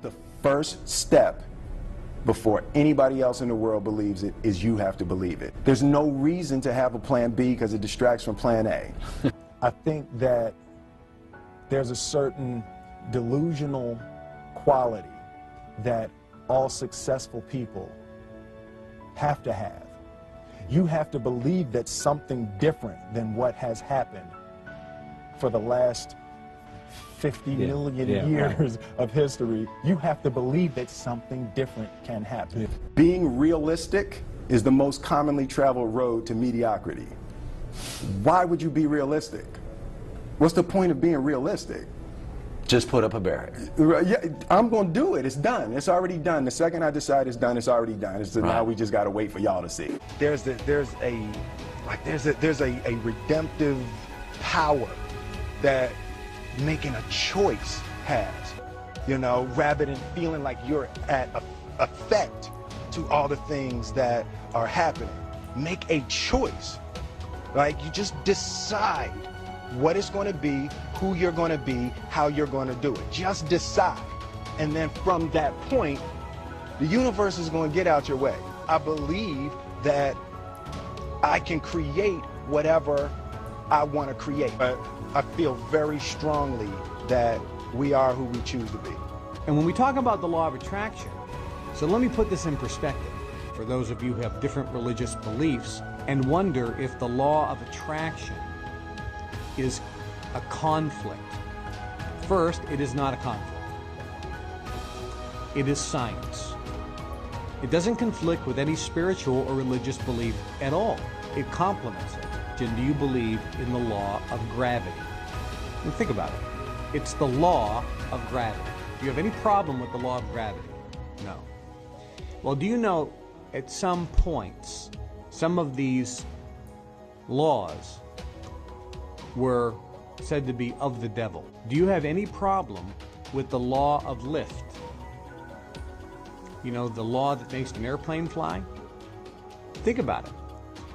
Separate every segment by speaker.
Speaker 1: The first step before anybody else in the world believes it is you have to believe it. There's no reason to have a plan B because it distracts from plan A. I think that there's a certain delusional quality that all successful people have to have. You have to believe that something different than what has happened for the last 50 million years of history. You have to believe that something different can happen. Being realistic is the most commonly traveled road to mediocrity. Why would you be realistic? What's the point of being realistic?
Speaker 2: Just put up a barrier.
Speaker 1: Yeah, I'm going to do it. It's done. It's already done. The second I decide it's done, it's already done. It's now we just got to wait for y'all to see. There's a redemptive power that making a choice has, you know, rather than feeling like you're at effect to all the things that are happening. Make a choice. Like, you just decide what it's going to be, who you're going to be, how you're going to do it. Just decide. And then from that point, the universe is going to get out your way. I believe that I can create whatever I want to create. But I feel very strongly that we are who we choose to be.
Speaker 3: And when we talk about the law of attraction, so let me put this in perspective for those of you who have different religious beliefs and wonder if the law of attraction is a conflict. First, it is not a conflict. It is science. It doesn't conflict with any spiritual or religious belief at all. It complements it. Jim, do you believe in the law of gravity? And think about it. It's the law of gravity. Do you have any problem with the law of gravity? No. Well, do you know at some points, some of these laws were said to be of the devil? Do you have any problem with the law of lift? You know, the law that makes an airplane fly? Think about it.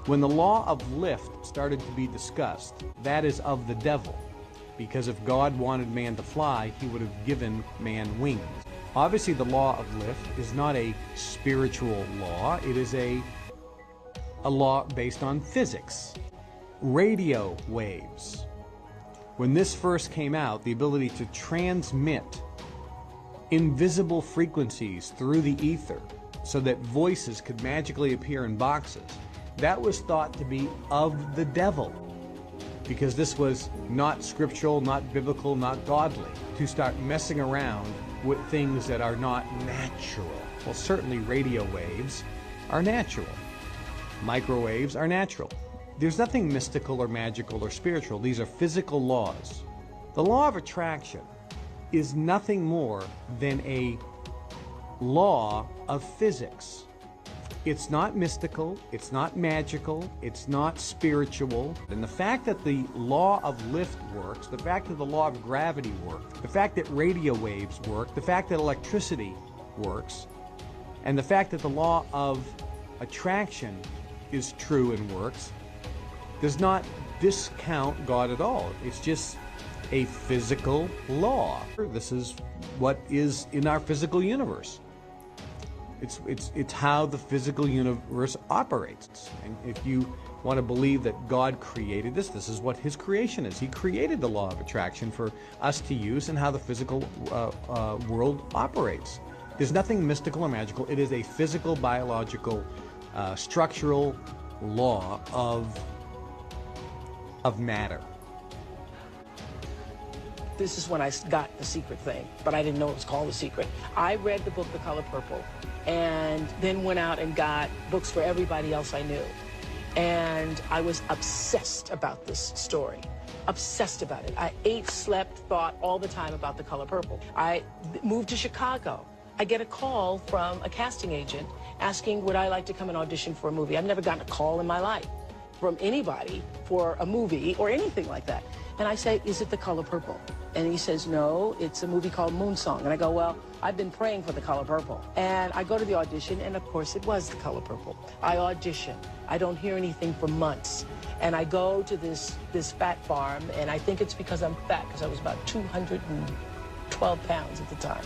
Speaker 3: When the law of lift started to be discussed, that is of the devil. Because if God wanted man to fly, he would have given man wings. Obviously, the law of lift is not a spiritual law. It is a law based on physics. Radio waves. When this first came out, the ability to transmit invisible frequencies through the ether so that voices could magically appear in boxes, that was thought to be of the devil, because this was not scriptural, not biblical, not godly, to start messing around with things that are not natural. Well, certainly radio waves are natural. Microwaves are natural. There's nothing mystical or magical or spiritual. These are physical laws. The law of attraction is nothing more than a law of physics. It's not mystical, it's not magical, it's not spiritual. And the fact that the law of lift works, the fact that the law of gravity works, the fact that radio waves work, the fact that electricity works, and the fact that the law of attraction is true and works, does not discount God at all. It's just a physical law. This is what is in our physical universe. It's how the physical universe operates. And if you want to believe that God created this is what his creation is. He created the law of attraction for us to use and how the physical world operates. There's nothing mystical or magical. It is a physical, biological, structural law of matter.
Speaker 4: This is when I got The Secret thing, but I didn't know it was called The Secret. I read the book The Color Purple and then went out and got books for everybody else I knew. And I was obsessed about this story, obsessed about it. I ate, slept, thought all the time about The Color Purple. I moved to Chicago. I get a call from a casting agent asking, would I like to come and audition for a movie? I've never gotten a call in my life from anybody for a movie or anything like that. And I say, is it The Color Purple? And he says, no, it's a movie called Moonsong. And I go, well, I've been praying for The Color Purple. And I go to the audition, and of course it was The Color Purple. I audition. I don't hear anything for months. And I go to this fat farm, and I think it's because I'm fat, because I was about 212 pounds at the time.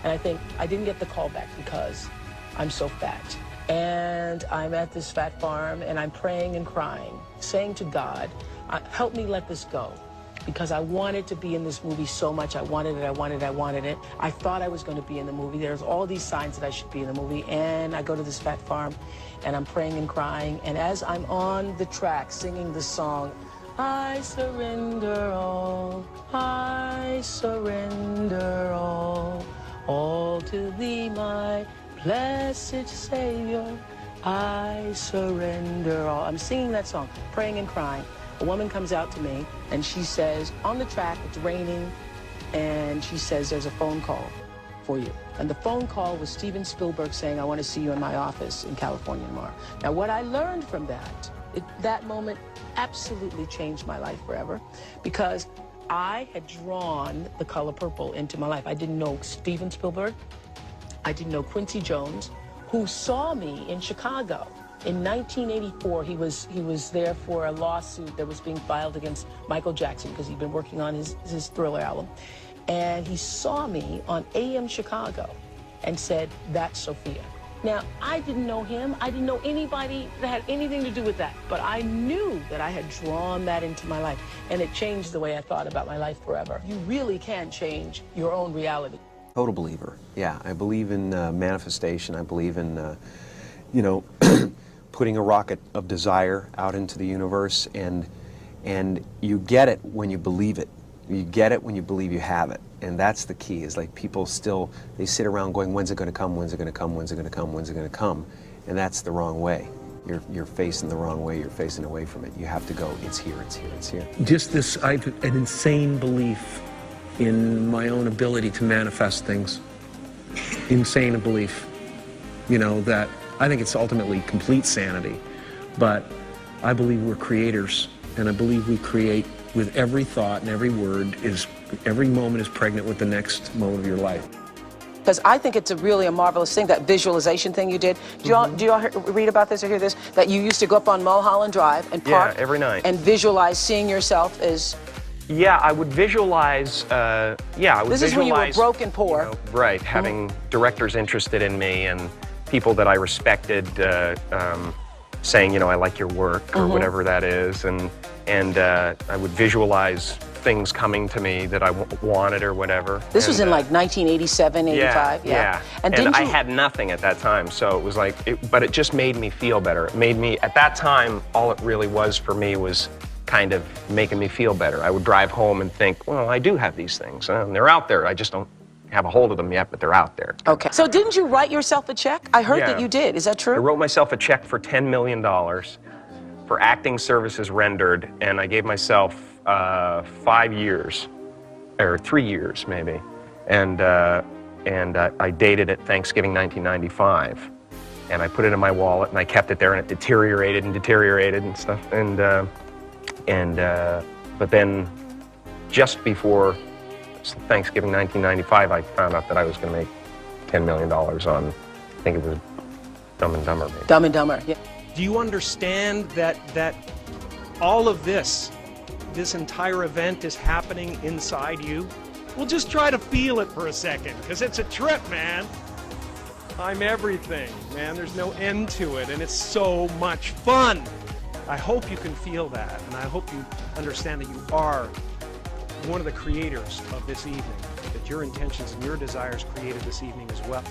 Speaker 4: And I think I didn't get the call back because I'm so fat. And I'm at this fat farm and I'm praying and crying, saying to God, help me let this go. Because I wanted to be in this movie so much. I wanted it, I wanted it, I wanted it. I thought I was going to be in the movie. There's all these signs that I should be in the movie. And I go to this fat farm and I'm praying and crying. And as I'm on the track singing the song, I surrender all, I surrender all to thee, my blessed Savior, I surrender all. I'm singing that song, praying and crying. A woman comes out to me and she says, on the track, it's raining, and she says, there's a phone call for you. And the phone call was Steven Spielberg saying, I want to see you in my office in California tomorrow. Now, what I learned from that, that moment absolutely changed my life forever, because I had drawn The Color Purple into my life. I didn't know Steven Spielberg. I didn't know Quincy Jones, who saw me in Chicago. In 1984, he was there for a lawsuit that was being filed against Michael Jackson because he'd been working on his Thriller album. And he saw me on AM Chicago and said, that's Sophia. Now, I didn't know him. I didn't know anybody that had anything to do with that. But I knew that I had drawn that into my life. And it changed the way I thought about my life forever. You really can change your own reality.
Speaker 2: Total believer. Yeah, I believe in manifestation. I believe in, you know, putting a rocket of desire out into the universe, and you get it when you believe it. You get it when you believe you have it. And that's the key, is like people still, they sit around going, when's it going to come, when's it going to come, when's it going to come, when's it going to come? And that's the wrong way. You're facing the wrong way, you're facing away from it. You have to go, it's here, it's here, it's here.
Speaker 5: Just this, I have an insane belief in my own ability to manifest things. Insane belief. You know, that I think it's ultimately complete sanity. But I believe we're creators, and I believe we create with every thought and every word. Every moment is pregnant with the next moment of your life.
Speaker 4: Because I think it's really a marvelous thing, that visualization thing you did. Do you all read about this or hear this? That you used to go up on Mulholland Drive and park
Speaker 6: every night
Speaker 4: and visualize seeing yourself as...
Speaker 6: Yeah, I would visualize,
Speaker 4: This is when you were broke and poor.
Speaker 6: You know, right, having directors interested in me and people that I respected saying, you know, I like your work, or whatever that is, and I would visualize things coming to me that I wanted or whatever.
Speaker 4: This was in like 1987, 85?
Speaker 6: Yeah. And I had nothing at that time, so it was like, but it just made me feel better. It made me, at that time, all it really was for me was kind of making me feel better. I would drive home and think, well, I do have these things, and they're out there. I just don't have a hold of them yet, but they're out there.
Speaker 4: Okay. So didn't you write yourself a check? I heard that you did. Is that true?
Speaker 6: I wrote myself a check for $10 million for acting services rendered, and I gave myself 5 years, or 3 years maybe, and I dated it Thanksgiving 1995, and I put it in my wallet, and I kept it there, and it deteriorated and stuff, but then just before Thanksgiving 1995, I found out that I was going to make $10 million on, I think it was Dumb and Dumber. Maybe.
Speaker 4: Dumb and Dumber, yeah.
Speaker 7: Do you understand that all of this entire event is happening inside you? Well, just try to feel it for a second, because it's a trip, man. I'm everything, man. There's no end to it, and it's so much fun. I hope you can feel that, and I hope you understand that you are one of the creators of this evening, that your intentions and your desires created this evening as well.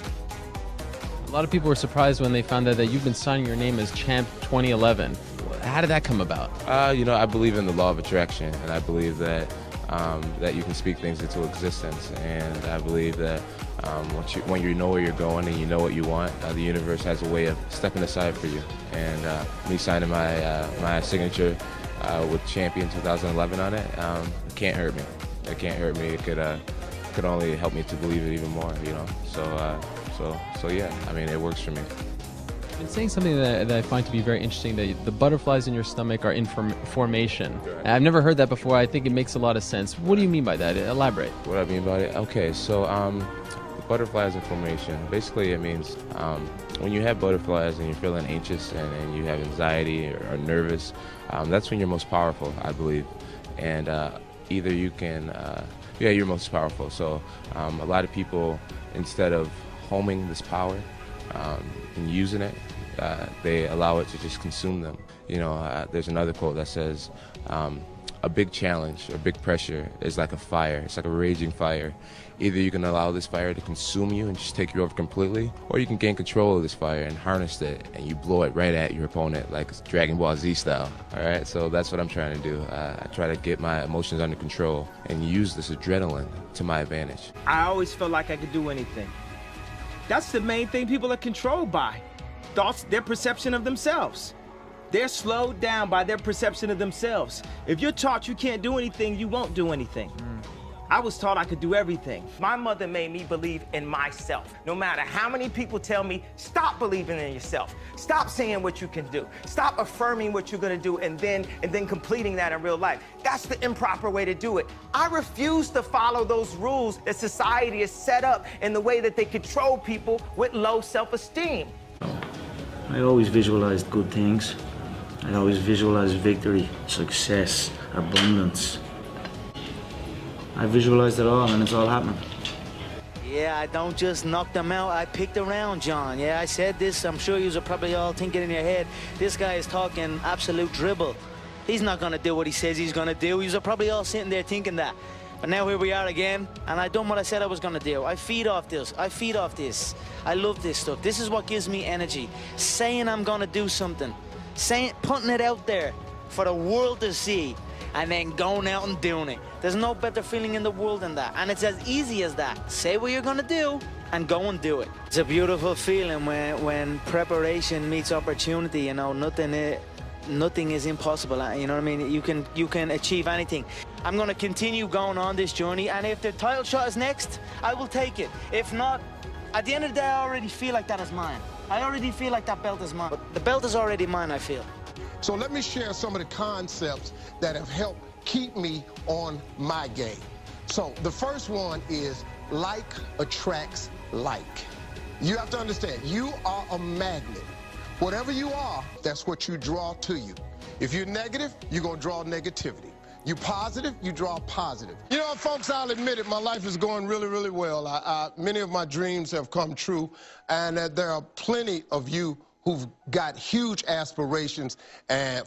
Speaker 8: A lot of people were surprised when they found out that you've been signing your name as Champ 2011. How did that come about?
Speaker 9: You know, I believe in the law of attraction, and I believe that that you can speak things into existence, and I believe that when you know where you're going and you know what you want, the universe has a way of stepping aside for you. And me signing my signature with Champion 2011 on it, it can't hurt me. It can't hurt me. It could only help me to believe it even more, you know. So yeah, I mean, it works for me.
Speaker 8: You've been saying something that I find to be very interesting, that the butterflies in your stomach are in formation. I've never heard that before. I think it makes a lot of sense. What do you mean by that? Elaborate.
Speaker 9: What I mean by it? Okay, so the butterflies in formation, basically it means when you have butterflies and you're feeling anxious and you have anxiety or nervous, that's when you're most powerful, I believe. And either you can yeah, you're most powerful. So a lot of people, instead of homing this power and using it, they allow it to just consume them. You know, there's another quote that says, a big challenge or big pressure is like a fire. It's like a raging fire. Either you can allow this fire to consume you and just take you over completely, or you can gain control of this fire and harness it, and you blow it right at your opponent, like Dragon Ball Z style. All right, so that's what I'm trying to do. I try to get my emotions under control and use this adrenaline to my advantage.
Speaker 10: I always felt like I could do anything. That's the main thing people are controlled by. Thoughts, their perception of themselves. They're slowed down by their perception of themselves. If you're taught you can't do anything, you won't do anything. I was taught I could do everything. My mother made me believe in myself. No matter how many people tell me, stop believing in yourself. Stop saying what you can do. Stop affirming what you're gonna do and then completing that in real life. That's the improper way to do it. I refuse to follow those rules that society has set up in the way that they control people with low self-esteem.
Speaker 11: I always visualized good things. I always visualized victory, success, abundance. I visualized it all, and it's all happening.
Speaker 12: Yeah, I don't just knock them out. I picked around, John. Yeah, I said this. I'm sure you're probably all thinking in your head, this guy is talking absolute dribble. He's not going to do what he says he's going to do. You're probably all sitting there thinking that. But now here we are again, and I done what I said I was going to do. I feed off this. I feed off this. I love this stuff. This is what gives me energy. Saying I'm going to do something. Putting it out there for the world to see, and then going out and doing it. There's no better feeling in the world than that, and it's as easy as that. Say what you're gonna do and go and do it. It's a beautiful feeling when preparation meets opportunity. You know, nothing is impossible. You know what I mean? You can achieve anything. I'm gonna continue going on this journey, and if the title shot is next, I will take it. If not, at the end of the day, I already feel like that is mine. I already feel like that belt is mine. But the belt is already mine, I feel.
Speaker 13: So let me share some of the concepts that have helped keep me on my game. So the first one is like attracts like. You have to understand, you are a magnet. Whatever you are, that's what you draw to you. If you're negative, you're gonna draw negativity. You positive, you draw positive. You know, folks, I'll admit it, my life is going really, really well. Many of my dreams have come true, and there are plenty of you who've got huge aspirations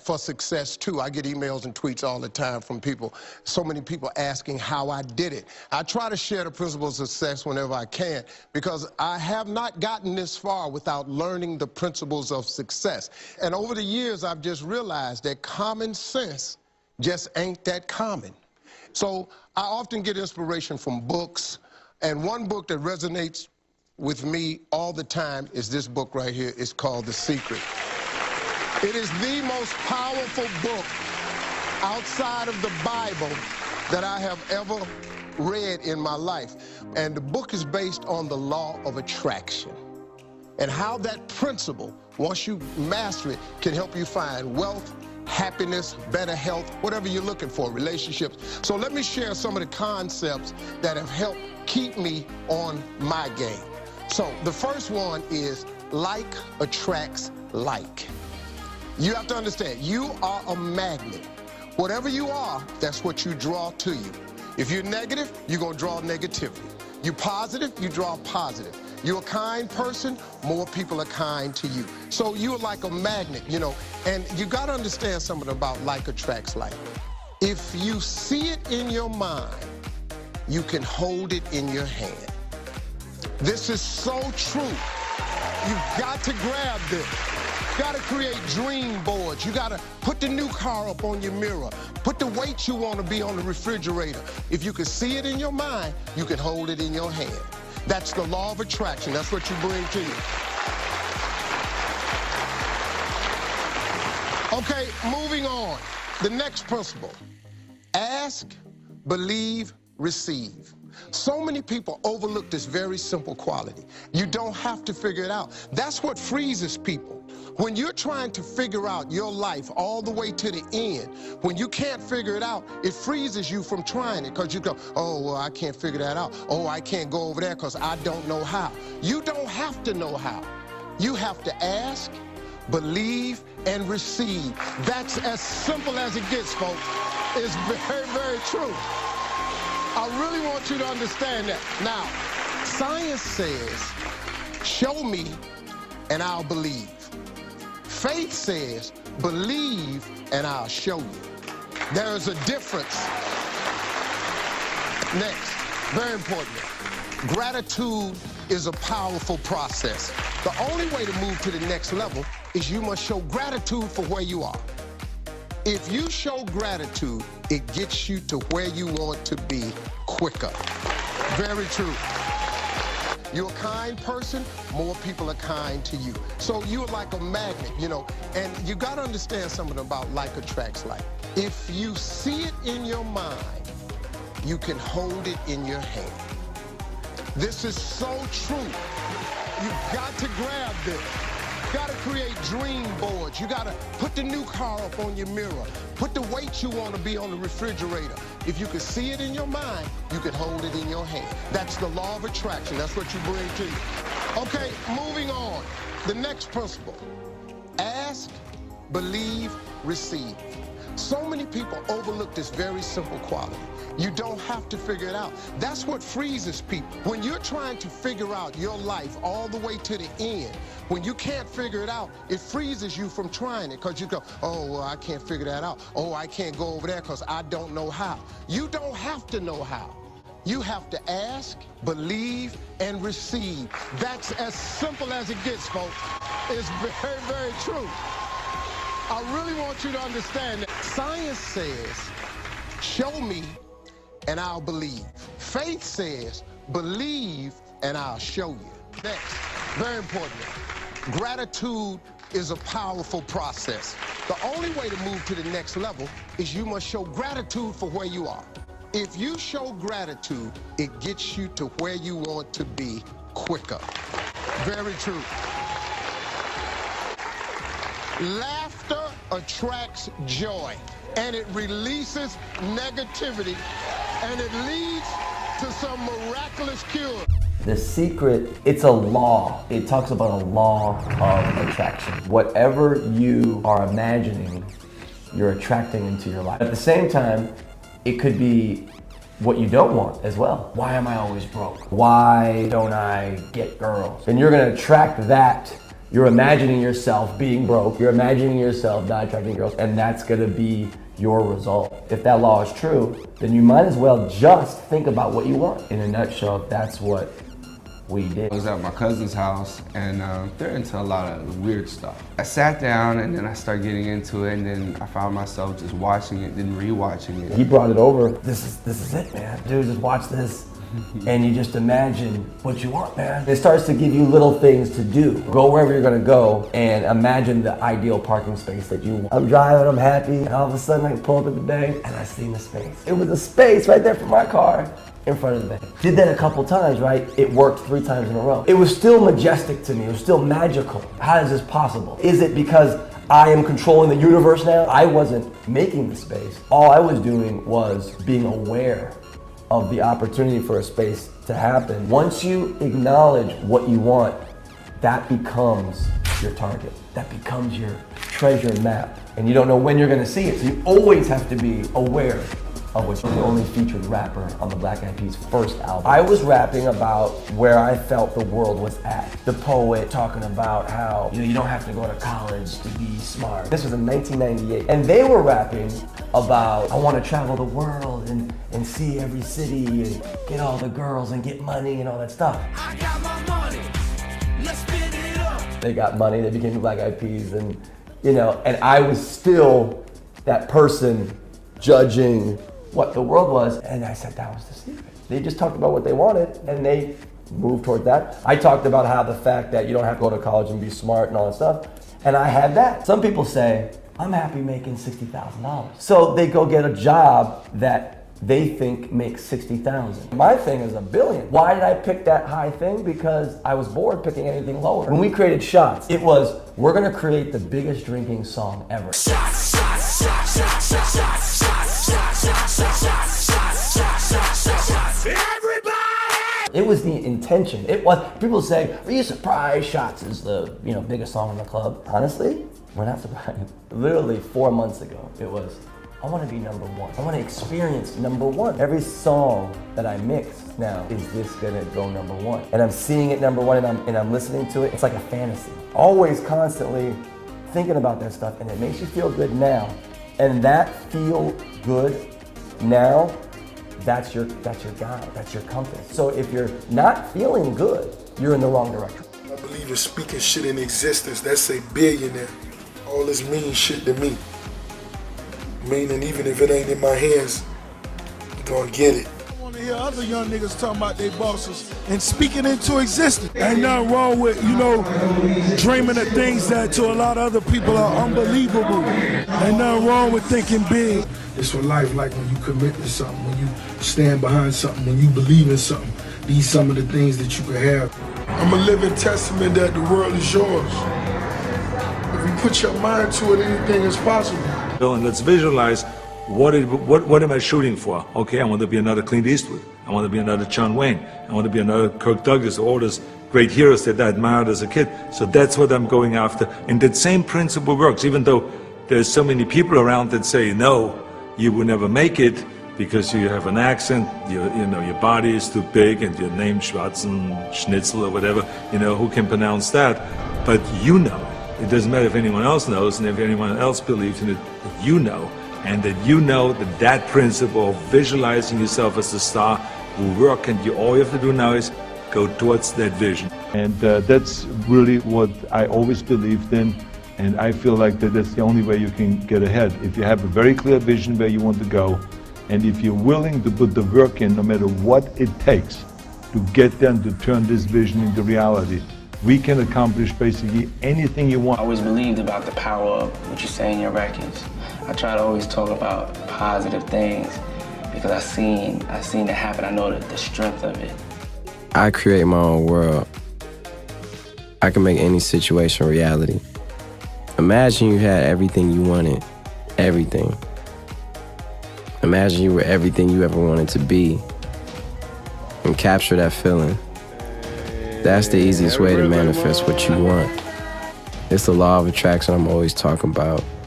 Speaker 13: for success, too. I get emails and tweets all the time from people, so many people asking how I did it. I try to share the principles of success whenever I can, because I have not gotten this far without learning the principles of success. And over the years, I've just realized that common sense just ain't that common. So I often get inspiration from books, and one book that resonates with me all the time is this book right here. It's called The Secret. It is the most powerful book outside of the Bible that I have ever read in my life. And the book is based on the law of attraction and how that principle, once you master it, can help you find wealth, happiness, better health, whatever you're looking for, relationships. So let me share some of the concepts that have helped keep me on my game. So the first one is like attracts like. You have to understand, you are a magnet. Whatever you are, that's what you draw to you. If you're negative, you're gonna draw negativity. You positive, you draw positive. You're a kind person, more people are kind to you. So you're like a magnet, you know, and you gotta understand something about like attracts like. If you see it in your mind, you can hold it in your hand. This is so true. You've got to grab this. You gotta create dream boards. You gotta put the new car up on your mirror. Put the weight you wanna be on the refrigerator. If you can see it in your mind, you can hold it in your hand. That's the law of attraction. That's what you bring to you. Okay, moving on. The next principle. Ask, believe, receive. So many people overlook this very simple quality. You don't have to figure it out. That's what freezes people. When you're trying to figure out your life all the way to the end, when you can't figure it out, it freezes you from trying it because you go, oh, well, I can't figure that out. Oh, I can't go over there because I don't know how. You don't have to know how. You have to ask, believe, and receive. That's as simple as it gets, folks. It's very, very true. I I really want you to understand that. Now, science says, show me and I'll believe. Faith says, believe and I'll show you. There is a difference. Next, very important. Gratitude is a powerful process. The only way to move to the next level is you must show gratitude for where you are. If you show gratitude, it gets you to where you want to be quicker. Very true. You're a kind person, more people are kind to you. So you're like a magnet, you know, and you gotta understand something about like attracts like. If you see it in your mind, you can hold it in your hand. This is so true. You've got to grab this. You gotta create dream boards. You gotta put the new car up on your mirror. Put the weight you wanna be on the refrigerator. If you can see it in your mind, you can hold it in your hand. That's the law of attraction. That's what you bring to you. Okay, moving on. The next principle. Ask, believe, receive. So many people overlook this very simple quality. You don't have to figure it out. That's what freezes people. When you're trying to figure out your life all the way to the end, when you can't figure it out, it freezes you from trying it because you go, oh, well, I can't figure that out. Oh, I can't go over there because I don't know how. You don't have to know how. You have to ask, believe, and receive. That's as simple as it gets, folks. It's very, very true. I really want you to understand that science says, show me and I'll believe. Faith says, believe and I'll show you. Next, very important. Gratitude is a powerful process. The only way to move to the next level is you must show gratitude for where you are. If you show gratitude, it gets you to where you want to be quicker. Very true. Laughter attracts joy, and it releases negativity, and it leads to some miraculous cure.
Speaker 14: The secret, it's a law. It talks about a law of attraction. Whatever you are imagining, you're attracting into your life. At the same time, it could be what you don't want as well. Why am I always broke? Why don't I get girls? And you're gonna attract that. You're imagining yourself being broke. You're imagining yourself not attracting girls, and that's gonna be your result. If that law is true, then you might as well just think about what you want. In a nutshell, that's what we did.
Speaker 15: I was at my cousin's house, and they're into a lot of weird stuff. I sat down, and then I started getting into it, and then I found myself just watching it, then rewatching it.
Speaker 14: He brought it over. This is it, man. Dude, just watch this. And you just imagine what you want, man. It starts to give you little things to do. Go wherever you're gonna go and imagine the ideal parking space that you want. I'm driving, I'm happy, and all of a sudden I pull up at the bank and I see the space. It was a space right there for my car in front of the bank. Did that a couple times, right? It worked 3 times in a row. It was still majestic to me. It was still magical. How is this possible? Is it because I am controlling the universe now? I wasn't making the space. All I was doing was being aware of the opportunity for a space to happen. Once you acknowledge what you want, that becomes your target. That becomes your treasure map. And you don't know when you're gonna see it, so you always have to be aware of what's the only featured rapper on the Black Eyed Peas' first album. I was rapping about where I felt the world was at. The poet talking about how, you don't have to go to college to be smart. This was in 1998. And they were rapping about, I want to travel the world and see every city and get all the girls and get money and all that stuff. I got my money, let's spin it up. They got money, they became the Black Eyed Peas, and and I was still that person judging what the world was, and I said that was the secret. They just talked about what they wanted, and they moved toward that. I talked about how the fact that you don't have to go to college and be smart and all that stuff, and I had that. Some people say, I'm happy making $60,000. So they go get a job that they think makes $60,000. My thing is $1 billion. Why did I pick that high thing? Because I was bored picking anything lower. When we created Shots, it was, we're gonna create the biggest drinking song ever. Shots, shots, shots, shots, shots, shots, shots, shots, shots, shots, shots, shots. Everybody! It was the intention. It was, people say, are you surprised Shots is the biggest song in the club? Honestly, we're not surprised. Literally 4 months ago, it was, I want to be number one. I want to experience number one. Every song that I mix now, is this gonna go number one? And I'm seeing it number one, and I'm listening to it. It's like a fantasy. Always constantly thinking about that stuff, and it makes you feel good now. And that feel good now, that's your guide, that's your compass. So if you're not feeling good, you're in the wrong direction.
Speaker 16: I believe in speaking shit in existence. That's a billionaire. All this means shit to me. Meaning even if it ain't in my hands, you gonna get it. I wanna hear other young niggas talking about their bosses and speaking into existence. Ain't nothing wrong with, dreaming of things that to a lot of other people are unbelievable. Ain't nothing wrong with thinking big. It's what life like when you commit to something, when you stand behind something, when you believe in something. These some of the things that you can have. I'm a living testament that the world is yours. If you put your mind to it, anything is possible.
Speaker 17: And let's visualize what am I shooting for? Okay, I want to be another Clint Eastwood. I want to be another John Wayne. I want to be another Kirk Douglas, all those great heroes that I admired as a kid. So that's what I'm going after. And that same principle works, even though there's so many people around that say, no, you will never make it because you have an accent, your body is too big, and your name Schwarzen, Schnitzel or whatever, who can pronounce that? But you know. It doesn't matter if anyone else knows, and if anyone else believes in it, that you know. And that you know that principle of visualizing yourself as a star will work, and all you have to do now is go towards that vision.
Speaker 18: And that's really what I always believed in, and I feel like that's the only way you can get ahead. If you have a very clear vision where you want to go, and if you're willing to put the work in, no matter what it takes, to get them to turn this vision into reality, we can accomplish basically anything you want.
Speaker 19: I always believed about the power of what you say in your records. I try to always talk about positive things because I seen it happen. I know the strength of it.
Speaker 20: I create my own world. I can make any situation reality. Imagine you had everything you wanted, everything. Imagine you were everything you ever wanted to be, and capture that feeling. That's the easiest way to manifest what you want. It's the law of attraction I'm always talking about.